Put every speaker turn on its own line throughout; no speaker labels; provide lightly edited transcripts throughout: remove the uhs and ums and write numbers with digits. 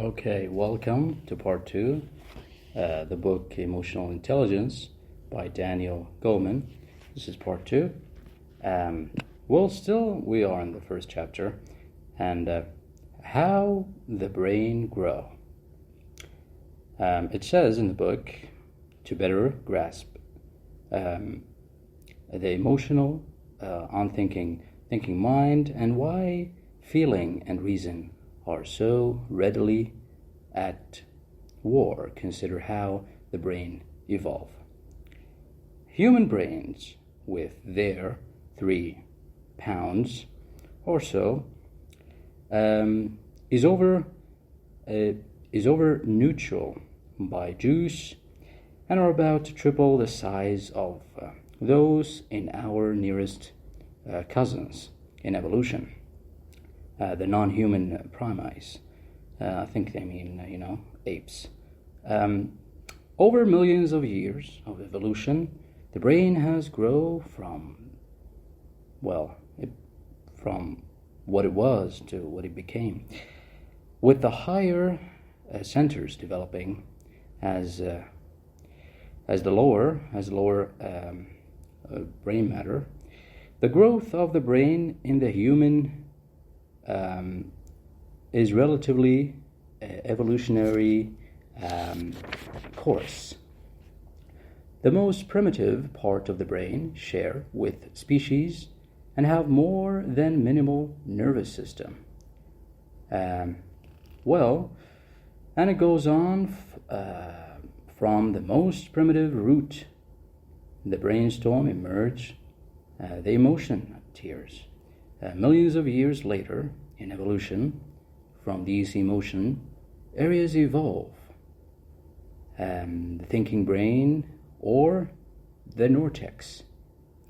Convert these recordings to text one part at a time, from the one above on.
Okay, welcome to part two, the book Emotional Intelligence by Daniel Goleman. This is part two. Still we are in the first chapter, and how the brain grow. It says in the book to better grasp the emotional, unthinking mind, and why feeling and reason are so readily at war. Consider how the brain evolve. Human brains, with their 3 pounds or so, is over neutral by juice and are about to triple the size of those in our nearest cousins in evolution. The non-human primates. I think they mean, apes. Over millions of years of evolution, the brain has grown from what it was to what it became, with the higher centers developing as the lower brain matter. The growth of the brain in the human is relatively evolutionary course. The most primitive part of the brain share with species and have more than minimal nervous system. And it goes on from the most primitive root. The brainstorm emerge the emotion tears. Millions of years later, in evolution, from these emotion areas evolve. The thinking brain or the cortex.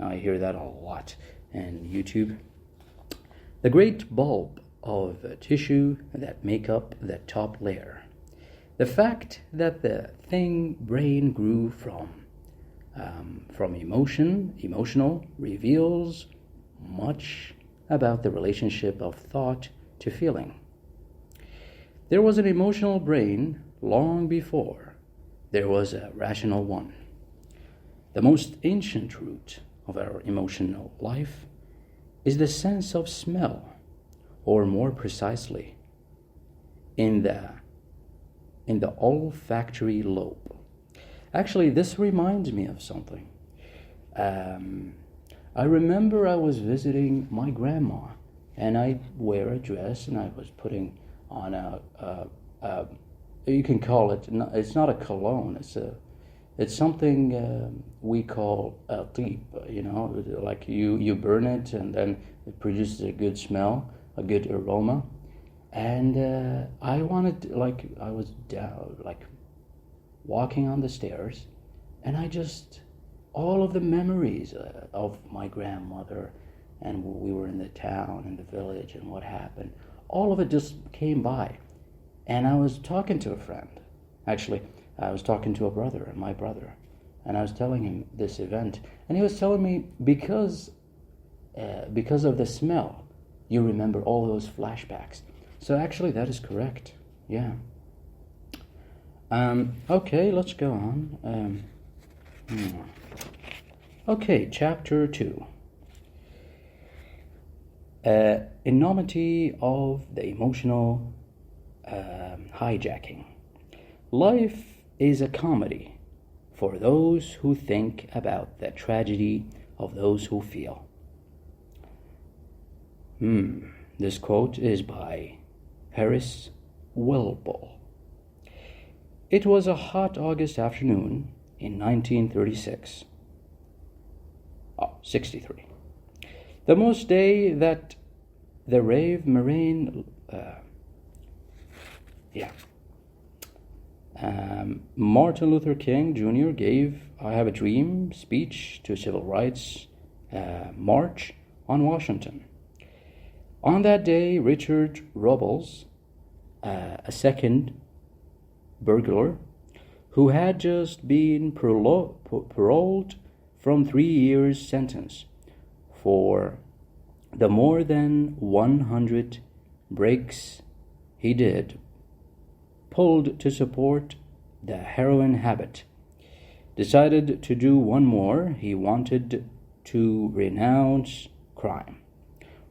I hear that a lot in YouTube. The great bulb of tissue that make up the top layer. The fact that the thing brain grew from emotional, reveals much about the relationship of thought to feeling. There was an emotional brain long before there was a rational one. The most ancient root of our emotional life is the sense of smell, or more precisely, in the olfactory lobe. Actually, this reminds me of something. I remember I was visiting my grandma, and I wear a dress, and I was putting on you can call it, it's not a cologne, it's something we call a tip, like you burn it, and then it produces a good smell, a good aroma. And I wanted, I was down, walking on the stairs, and all of the memories of my grandmother, and we were in the town, in the village, and what happened, all of it just came by. And I was talking to a friend. Actually, I was talking to my brother, and I was telling him this event, and he was telling me because of the smell, you remember all those flashbacks. So actually, that is correct. Yeah. Okay, let's go on. Okay, chapter 2. Enormity of the emotional hijacking. Life is a comedy for those who think about the tragedy of those who feel. This quote is by Harris Wilbur. It was a hot August afternoon in 1936. 63. The most day that the rave marine Martin Luther King Jr. gave I Have a Dream speech to a civil rights march on Washington. On that day, Richard Robles, a second burglar who had just been paroled from 3 years' sentence for the more than 100 breaks he did pulled to support the heroin habit. Decided to do one more. He wanted to renounce crime.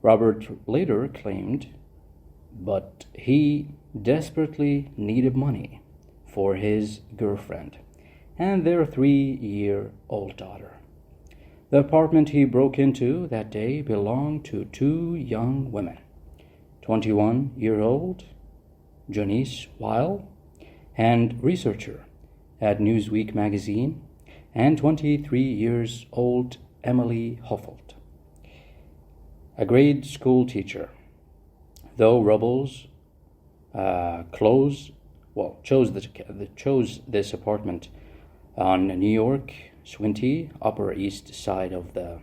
Robert later claimed, but he desperately needed money for his girlfriend and their 3-year-old daughter. The apartment he broke into that day belonged to two young women, 21-year-old Janice Weil, and researcher at Newsweek magazine, and 23 years old Emily Hoffold, a grade school teacher. Though Rubbles chose this apartment on New York Swinty, Upper East Side of the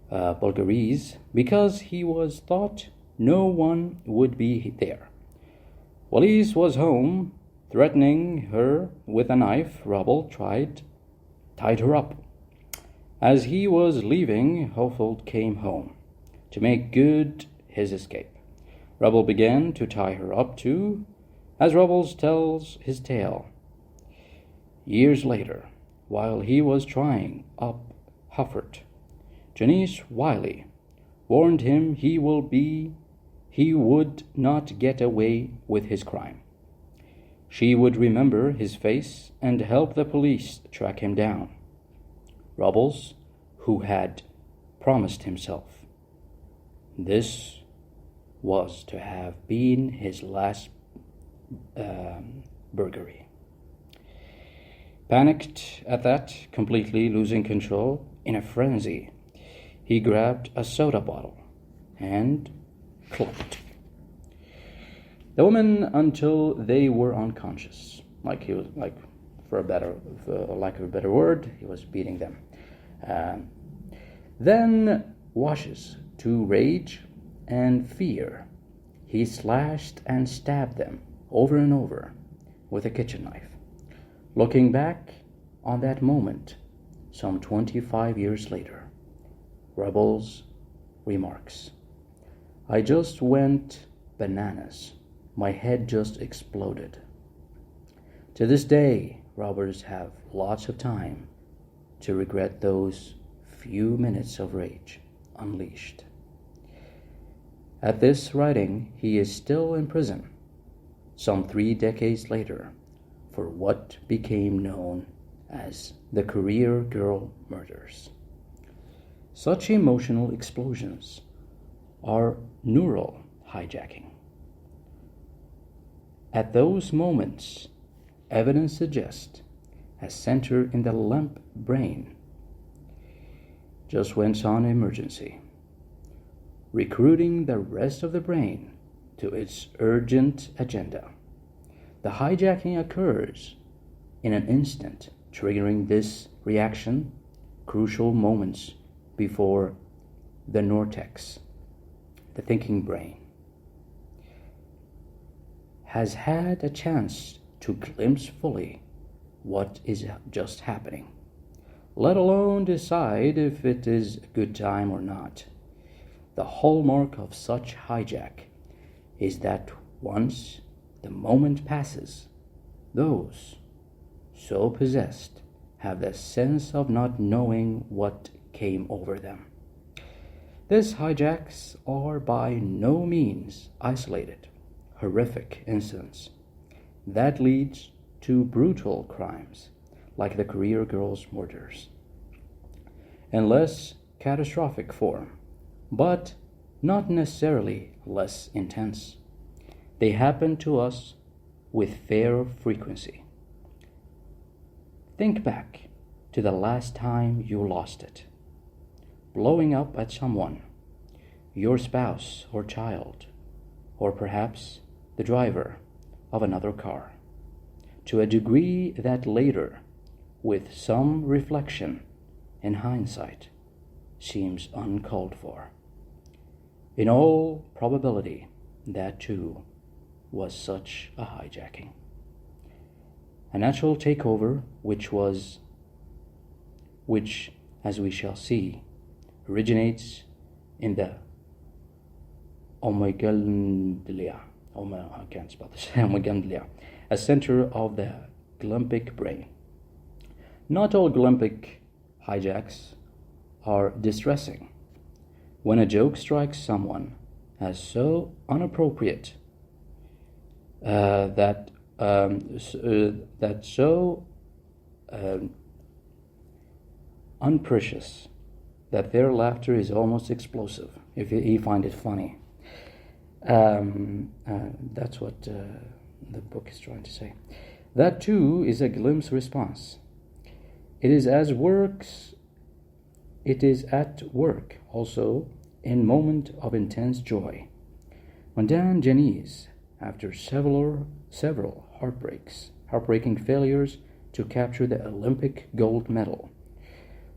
Bulgaries, because he was thought no one would be there. While he was home, threatening her with a knife, Rubble tied her up. As he was leaving, Hoffold came home to make good his escape. Rubble began to tie her up too, as Rubbles tells his tale. Years later, while he was trying up Hufford, Janice Wiley warned him he would not get away with his crime. She would remember his face and help the police track him down. Rubbles, who had promised himself this was to have been his last burglary. Panicked at that, completely losing control, in a frenzy, he grabbed a soda bottle and clubbed the women until they were unconscious. For lack of a better word, he was beating them. Then, washes to rage and fear, he slashed and stabbed them over and over with a kitchen knife. Looking back on that moment, some 25 years later, Rubbles remarks, "I just went bananas. My head just exploded." To this day, robbers have lots of time to regret those few minutes of rage unleashed. At this writing, he is still in prison, some 3 decades later, for what became known as the Career Girl murders. Such emotional explosions are neural hijacking. At those moments, evidence suggests a center in the limp brain just went on emergency, recruiting the rest of the brain to its urgent agenda. The hijacking occurs in an instant, triggering this reaction crucial moments before the cortex, the thinking brain, has had a chance to glimpse fully what is just happening, let alone decide if it is a good time or not. The hallmark of such hijack is that once the moment passes, those so possessed have the sense of not knowing what came over them. These hijacks are by no means isolated, horrific incidents that leads to brutal crimes like the Career Girls murders, in less catastrophic form, but not necessarily less intense. They happen to us with fair frequency. Think back to the last time you lost it. Blowing up at someone, your spouse or child, or perhaps the driver of another car, to a degree that later, with some reflection and hindsight, seems uncalled for. In all probability, that too was such a hijacking. A natural takeover which, as we shall see, originates in the amygdala, a center of the Olympic brain. Not all Olympic hijacks are distressing. When a joke strikes someone as so inappropriate that so unprecious that their laughter is almost explosive, if you find it funny. That's what the book is trying to say. That too is a glimpse response. It is at work also in moment of intense joy. When Dan Janice, after several heartbreaking failures to capture the Olympic gold medal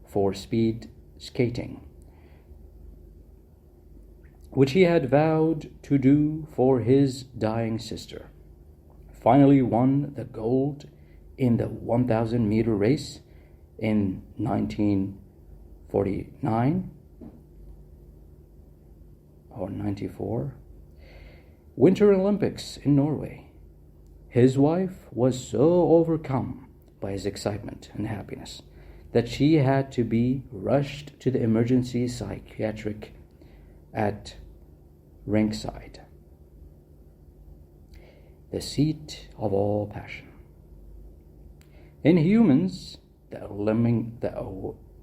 for speed skating, which he had vowed to do for his dying sister, finally won the gold in the 1,000-meter race in 1949 or 94 Winter Olympics in Norway. His wife was so overcome by his excitement and happiness that she had to be rushed to the emergency psychiatric at Rinkside, the seat of all passion. In humans, the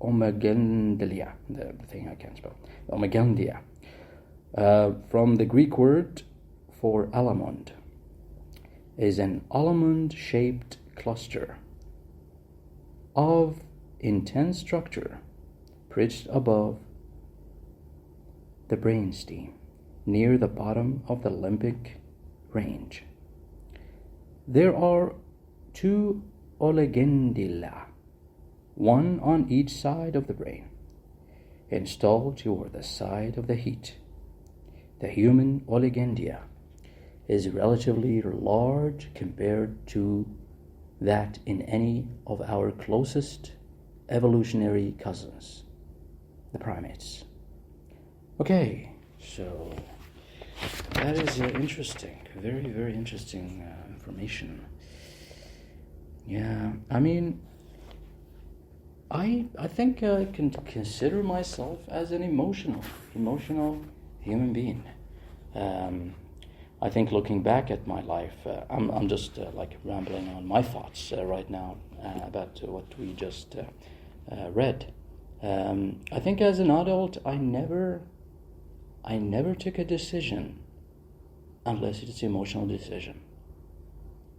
omegandelia, the thing I can't spell, omegandia, from the Greek word for almond, is an almond-shaped cluster of intense structure perched above the brainstem near the bottom of the limbic range. There are two oligodendula, one on each side of the brain, installed toward the side of the heat. The human oligondia is relatively large compared to that in any of our closest evolutionary cousins, the primates. Okay, so that is interesting, very, very interesting information. Yeah, I mean, I think I can consider myself as an emotional human being. I think looking back at my life, I'm just like rambling on my thoughts right now about what we just read. I think as an adult, I never took a decision unless it's an emotional decision.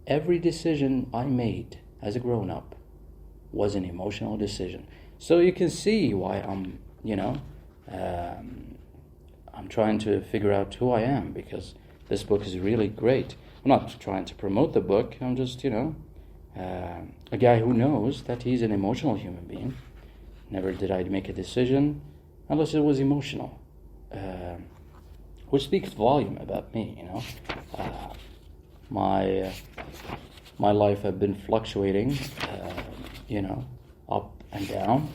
Every decision I made as a grown-up was an emotional decision. So you can see why I'm trying to figure out who I am, because this book is really great. I'm not trying to promote the book. I'm just, a guy who knows that he's an emotional human being. Never did I make a decision unless it was emotional, which speaks volume about me, My life have been fluctuating, up and down,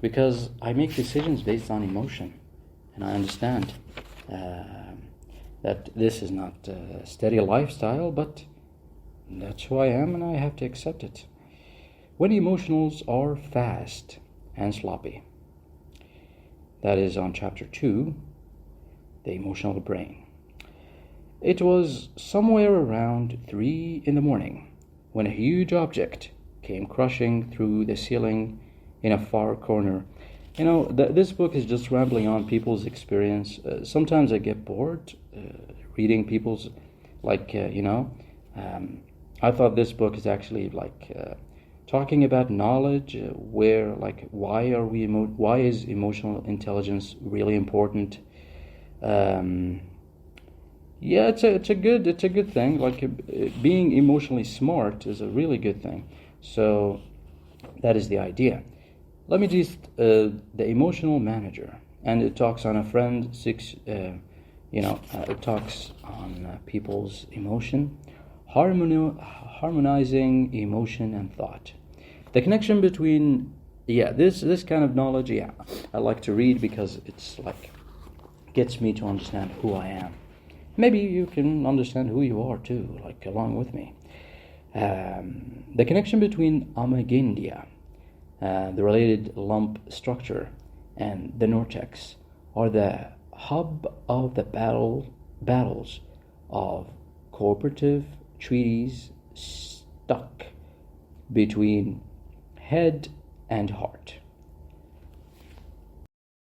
because I make decisions based on emotion. And I understand that this is not a steady lifestyle, but that's who I am, and I have to accept it. When emotions are fast and sloppy. That is on chapter 2, the emotional brain. It was somewhere around 3 a.m. when a huge object came crushing through the ceiling in a far corner. This book is just rambling on people's experience. Sometimes I get bored reading people's, I thought this book is actually talking about knowledge, where why is emotional intelligence really important? It's a good thing. Being emotionally smart is a really good thing. So that is the idea. Let me just the emotional manager, and it talks on a friend it talks on people's emotion, harmonizing emotion and thought. The connection between this kind of knowledge, I like to read because it's gets me to understand who I am. Maybe you can understand who you are too, along with me. The connection between Amagindia, the related lump structure, and the Nortex are the hub of the battles of cooperative treaties stuck between head and heart.